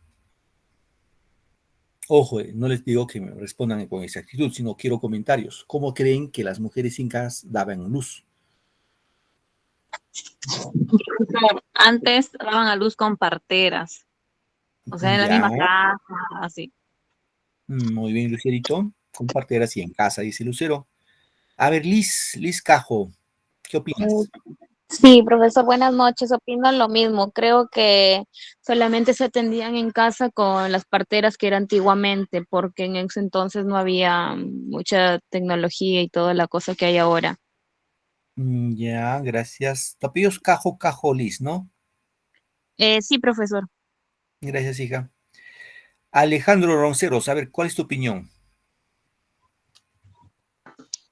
Ojo, no les digo que me respondan con exactitud, sino quiero comentarios. ¿Cómo creen que las mujeres incas daban luz?
Antes daban a luz con parteras, o sea, en la misma casa, así.
Muy bien, Lucerito. Con parteras y en casa, dice Lucero. A ver, Liz Cajo, ¿qué opinas?
Sí, profesor, buenas noches. Opino lo mismo. Creo que solamente se atendían en casa con las parteras que era antiguamente, porque en ese entonces no había mucha tecnología y toda la cosa que hay ahora.
Ya, gracias. Tu apellido es Cajo Liz, ¿no?
Sí, profesor.
Gracias, hija. Alejandro Ronceros, a ver, ¿cuál es tu opinión?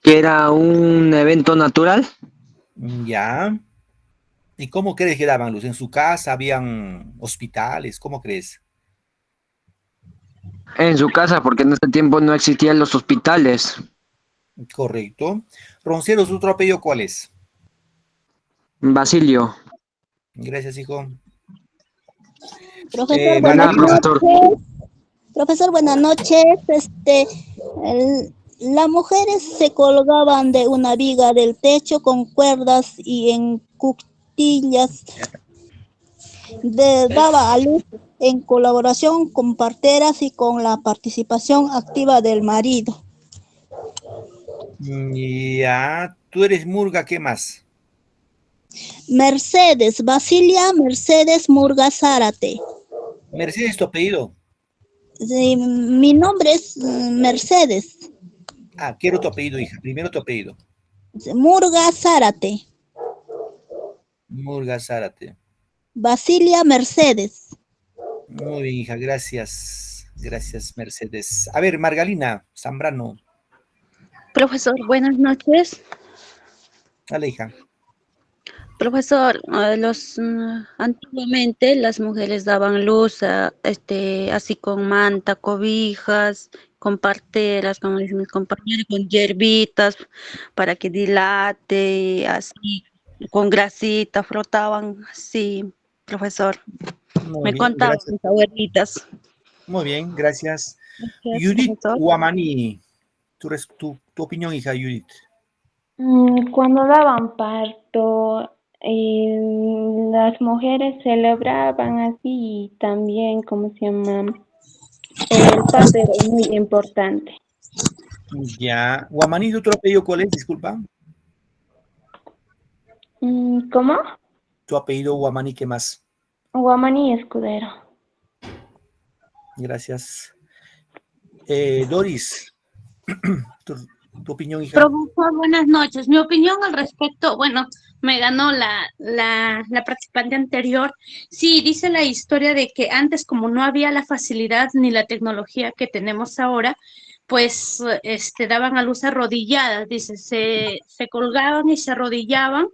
Que era un evento natural.
Ya. ¿Y cómo crees que daban luz? ¿En su casa habían hospitales? ¿Cómo crees?
En su casa, porque en ese tiempo no existían los hospitales.
Correcto. Ronceros, ¿otro apellido cuál es?
Basilio.
Gracias, hijo.
Profesor,
buenas
noches. Profesor, buenas noches. Las mujeres se colgaban de una viga del techo con cuerdas y en cuclillas. Daba a luz en colaboración con parteras y con la participación activa del marido.
Ya, tú eres Murga, ¿qué más?
Mercedes, Basilia Mercedes Murga Zárate.
Mercedes, ¿tu apellido?
Sí, mi nombre es Mercedes.
Ah, quiero tu apellido, hija. Primero tu apellido.
Murga Zárate.
Murga Zárate.
Basilia Mercedes.
Muy bien, hija, gracias. Gracias, Mercedes. A ver, Margalina Zambrano.
Profesor, buenas noches.
Dale, hija.
Profesor, antiguamente las mujeres daban luz así con manta, cobijas, con parteras, como dicen mis compañeros, con hierbitas para que dilate, así, con grasita, frotaban, sí, profesor. Me contaban mis abuelitas.
Muy bien, gracias.
Gracias,
Judith
profesor.
Guamani, tu opinión, hija, Judith.
Cuando daban parto, las mujeres celebraban así y también, ¿cómo se llama? El parto era muy importante.
Ya. Guamani, ¿tu apellido cuál es? Disculpa.
¿Cómo?
Tu apellido Guamani, ¿qué más?
Guamaní Escudero.
Gracias. Doris, tu opinión, hija.
Profesor, buenas noches. Mi opinión al respecto, bueno, me ganó la participante anterior. Sí, dice la historia de que antes, como no había la facilidad ni la tecnología que tenemos ahora, pues daban a luz arrodilladas, dice, se colgaban y se arrodillaban,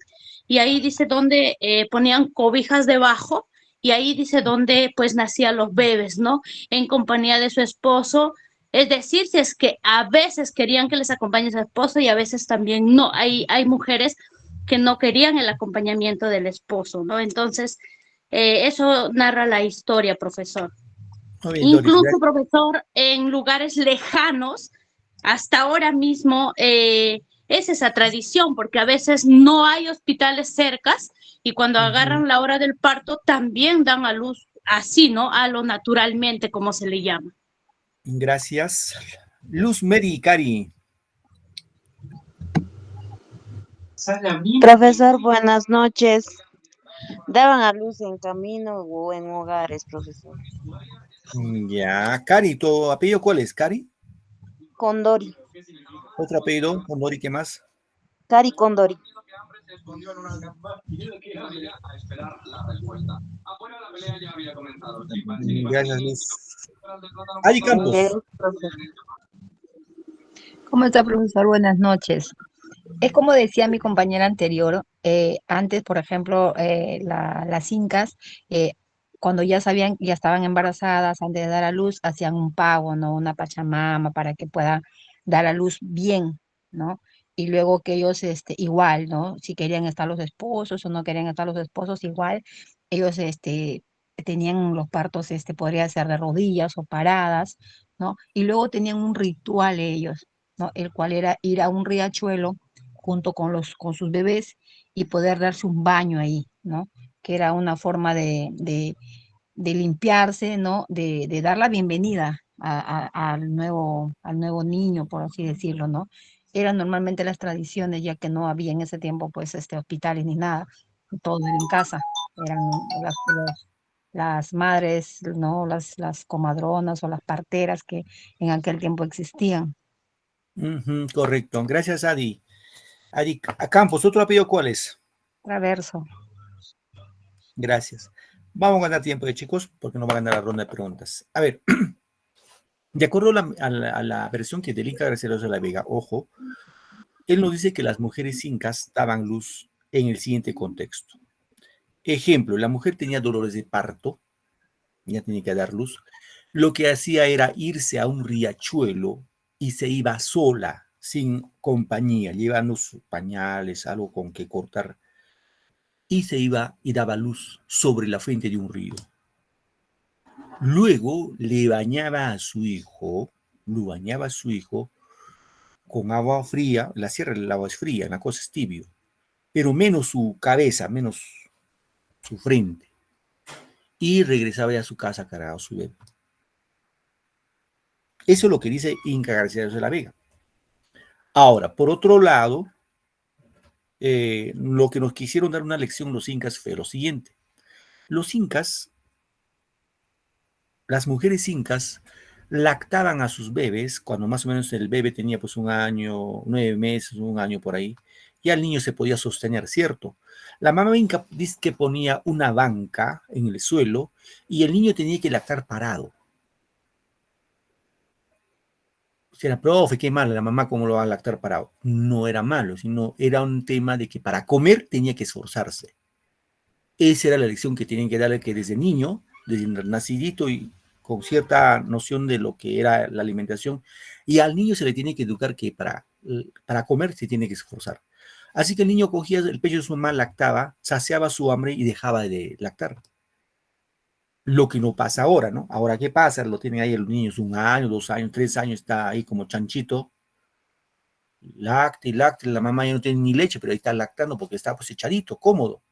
y ahí dice donde ponían cobijas debajo, y ahí dice donde pues nacían los bebés, ¿no? En compañía de su esposo. Es decir, si es que a veces querían que les acompañe su esposo y a veces también no. Hay mujeres que no querían el acompañamiento del esposo, ¿no? Entonces, eso narra la historia, profesor.
Muy bien, Doris.
Incluso, profesor, en lugares lejanos, hasta ahora mismo es esa tradición, porque a veces no hay hospitales cercas y cuando agarran la hora del parto también dan a luz así, ¿no? A lo naturalmente, como se le llama.
Gracias. Luz Mary Cari.
Profesor, buenas noches. ¿Daban a luz en camino o en hogares, profesor?
Ya, Cari, ¿tu apellido cuál es? ¿Cari?
Condori.
¿Otro apellido? Condori, ¿qué más?
Cari Condori.
Gracias, Luz. Ari Campos.
¿Cómo está, profesor? Buenas noches. Es como decía mi compañera anterior, antes, por ejemplo, las incas, cuando ya sabían, ya estaban embarazadas, antes de dar a luz, hacían un pago, ¿no? Una pachamama para que puedan dar a luz bien, ¿no? Y luego que ellos, igual, ¿no? Si querían estar los esposos o no querían estar los esposos, igual, ellos, tenían los partos, podría ser de rodillas o paradas, ¿no? Y luego tenían un ritual ellos, ¿no? El cual era ir a un riachuelo junto con sus bebés y poder darse un baño ahí, ¿no? Que era una forma de limpiarse, ¿no? De dar la bienvenida al nuevo niño, por así decirlo, ¿no? Eran normalmente las tradiciones, ya que no había en ese tiempo, pues, hospitales ni nada, todo era en casa, eran las madres, ¿no? Las comadronas o las parteras que en aquel tiempo existían.
Correcto. Gracias, Adi. Adi Campos, ¿otro apellido cuál es?
Traverso.
Gracias. Vamos a ganar tiempo, chicos, porque no va a ganar la ronda de preguntas. A ver, de acuerdo a la versión que del Inca Garcilaso de la Vega, ojo, él nos dice que las mujeres incas daban luz en el siguiente contexto. Ejemplo, la mujer tenía dolores de parto, ya tenía que dar luz. Lo que hacía era irse a un riachuelo y se iba sola, sin compañía, llevando sus pañales, algo con que cortar, y se iba y daba luz sobre la frente de un río. Luego le bañaba a su hijo, con agua fría. La sierra del agua es fría, la cosa es tibio, pero menos su cabeza, menos su frente. Y regresaba ya a su casa cargado su bebé. Eso es lo que dice Inca Garcilaso de la Vega. Ahora, por otro lado, lo que nos quisieron dar una lección los incas fue lo siguiente. Los incas, las mujeres incas, lactaban a sus bebés cuando más o menos el bebé tenía pues 1 año, 9 meses, 1 año por ahí, y el niño se podía sostener, ¿cierto? La mamá inca dice que ponía una banca en el suelo y el niño tenía que lactar parado. Si era, profe, qué malo, la mamá cómo lo va a lactar parado. No era malo, sino era un tema de que para comer tenía que esforzarse. Esa era la lección que tienen que darle, que desde niño, desde nacidito y con cierta noción de lo que era la alimentación, y al niño se le tiene que educar que para comer se tiene que esforzar. Así que el niño cogía el pecho de su mamá, lactaba, saciaba su hambre y dejaba de lactar. Lo que no pasa ahora, ¿no? Ahora, ¿qué pasa? Lo tienen ahí los niños 1 año, 2 años, 3 años, está ahí como chanchito, lacte, la mamá ya no tiene ni leche, pero ahí está lactando porque está pues echadito, cómodo,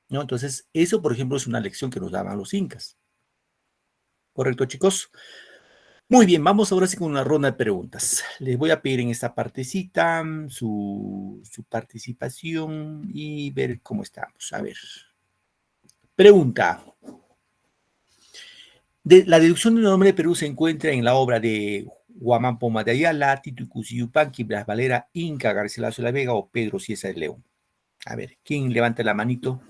¿no? Entonces, eso, por ejemplo, es una lección que nos daban los incas. ¿Correcto, chicos? Muy bien, vamos ahora sí con una ronda de preguntas. Les voy a pedir en esta partecita su participación y ver cómo estamos. A ver. Pregunta. La deducción del nombre de Perú se encuentra en la obra de Huamán Poma de Ayala, Tito Yupanqui, Blas Valera, Inca Garcilaso de la Vega o Pedro Cieza de León. A ver, ¿quién levanta la manito?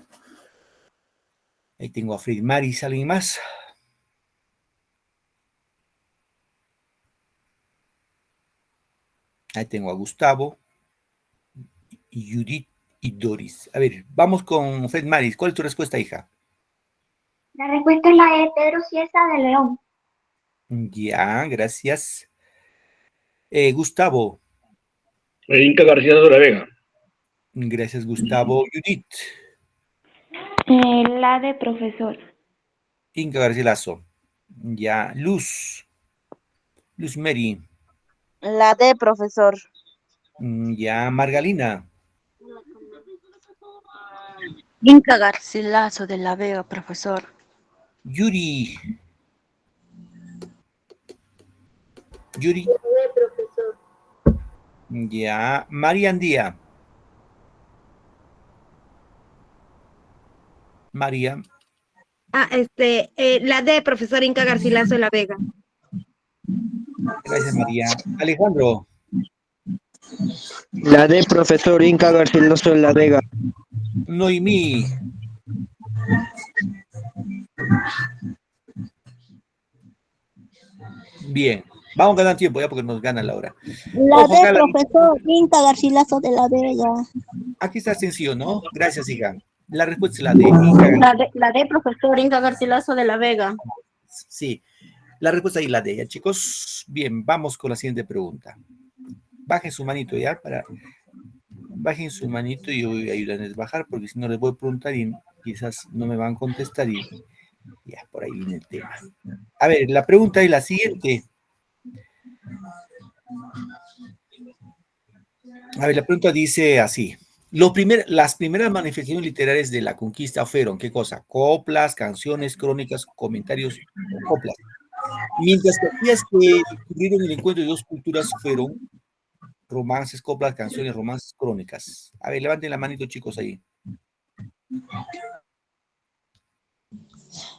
Ahí tengo a Fred Maris, ¿alguien más? Ahí tengo a Gustavo, Judith y Doris. A ver, vamos con Fred Maris. ¿Cuál es tu respuesta, hija?
La respuesta es la de Pedro Cieza de León.
Ya, gracias. Gustavo.
Inca García de la Vega.
Gracias, Gustavo. Judith.
La de profesor.
Inca Garcilaso. Ya, Luz. Luz Mary.
La D, profesor.
Ya, Margalina.
Inca Garcilaso de la Vega, profesor.
Yuri. Yuri.
La de profesor.
Ya, María Andía. María.
La D, profesor Inca Garcilaso de la Vega.
Gracias, María. Alejandro.
La D, profesor Inca Garcilaso de la Vega.
Noemí. Bien. Vamos ganando tiempo ya porque nos gana la hora.
La
Ojo,
D,
Gala.
profesor Inca Garcilaso de la Vega.
Aquí está sencillo, ¿no? Gracias, hija. La respuesta es la D. Inca.
La D, profesor Inca Garcilaso de la Vega.
Sí. La respuesta ahí la D, ya, chicos. Bien, vamos con la siguiente pregunta. Bajen su manito ya bajen su manito y yo voy a ayudarles a bajar porque si no les voy a preguntar y quizás no me van a contestar y ya, por ahí viene el tema. A ver, la pregunta es la siguiente. A ver, la pregunta dice así. Las primeras manifestaciones literarias de la conquista fueron, ¿qué cosa? Coplas, canciones, crónicas, comentarios, coplas. Mientras que aquellas que tuvieron el encuentro de dos culturas fueron romances, coplas, canciones, romances, crónicas. A ver, levanten la manito, chicos, ahí.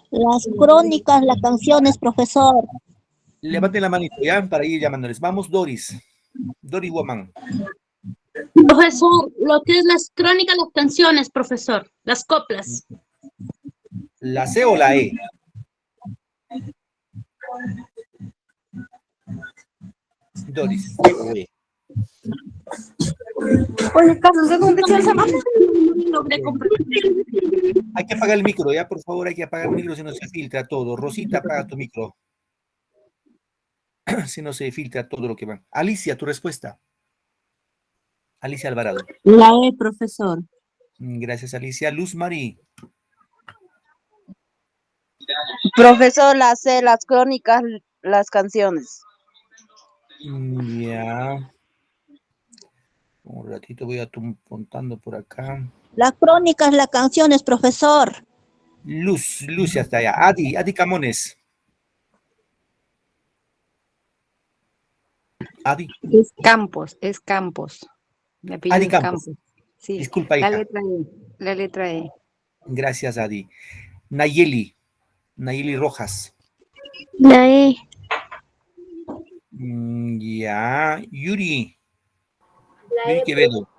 Las crónicas, las canciones, profesor.
Levanten la manito, ¿ya? Para ir llamándoles. Vamos, Doris. Doris Guamán.
Profesor, lo que es las crónicas, las canciones, profesor, las coplas.
¿La C o la E? Doris, C o E.
Oye, Carlos, ¿de dónde se llama?
Hay que apagar el micro, ya, por favor, hay que apagar el micro si no se filtra todo. Rosita, apaga tu micro. Si no se filtra todo lo que va. Alicia, tu respuesta. Alicia Alvarado.
La E, profesor.
Gracias, Alicia. Luz Mari.
Profesor, la C, las crónicas, las canciones.
Ya. Un ratito voy apuntando por acá.
Las crónicas, las canciones, profesor.
Luz ya está allá. Adi Camones. Adi.
Es Campos. Mi apellido
Adi
es
Campos.
Sí.
Disculpa, hija.
La letra E.
Gracias, Adi. Nayeli Rojas.
La E.
Ya. Yuri
La E.
Quevedo.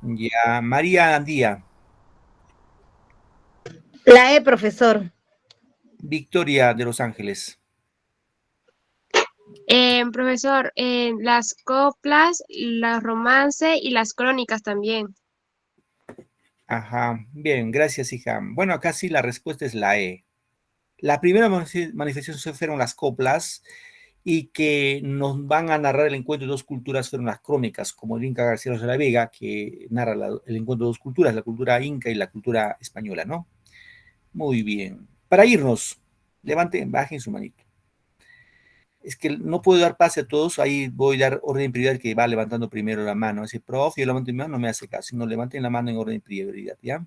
Ya. María Andía.
La E, profesor.
Victoria de Los Ángeles.
Profesor, las coplas, los romances y las crónicas también.
Ajá. Bien, gracias, hija. Bueno, acá sí la respuesta es la E. La primera manifestación fueron las coplas y que nos van a narrar el encuentro de dos culturas fueron las crónicas, como el Inca García de la Vega, que narra el encuentro de dos culturas, la cultura inca y la cultura española, ¿no? Muy bien. Para irnos, bajen su manito. Es que no puedo dar pase a todos, ahí voy a dar orden de prioridad que va levantando primero la mano. Ese profe, yo levanto mi mano, no me hace caso, sino levanten la mano en orden de prioridad, ¿ya?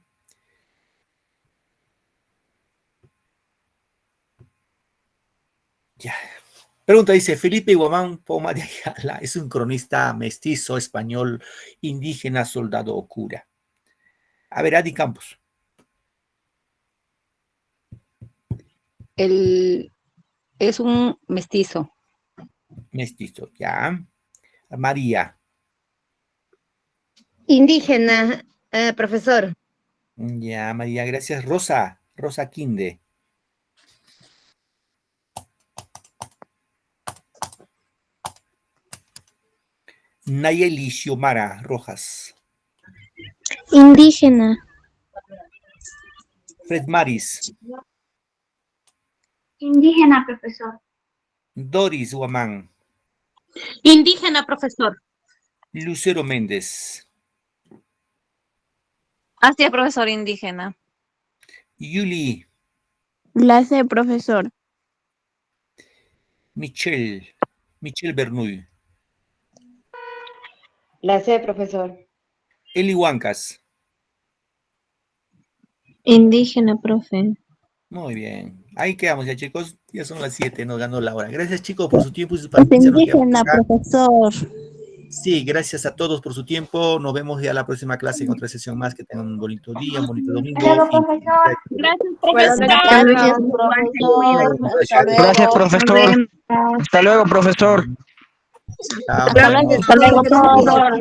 Ya. Pregunta dice, Felipe Guamán Poma de Ayala es un cronista mestizo español, indígena, soldado o cura. A ver, Adi Campos.
Es un mestizo.
Mestizo, ya. María.
Indígena, profesor.
Ya, María, gracias. Rosa Quinde. Nayeli Xiomara Rojas.
Indígena.
Fred Maris.
Indígena, profesor.
Doris Guamán.
Indígena, profesor.
Lucero Méndez.
Así es, profesor, indígena.
Yuli.
La C, profesor.
Michelle Bernuy.
La C, profesor.
Eli Huancas.
Indígena, profe.
Muy bien. Ahí quedamos ya, chicos. Ya son las 7, nos ganó la hora. Gracias, chicos, por su tiempo y su paciencia. Nos quedamos
Indígena,
acá.
profesor.
Sí, gracias a todos por su tiempo. Nos vemos ya la próxima clase en otra sesión más. Que tengan un bonito día, un bonito domingo.
Hasta luego, profesor.
Gracias,
Gracias,
profesor.
profesor.
Hasta luego, profesor.
Chao.
Hasta luego, profesor.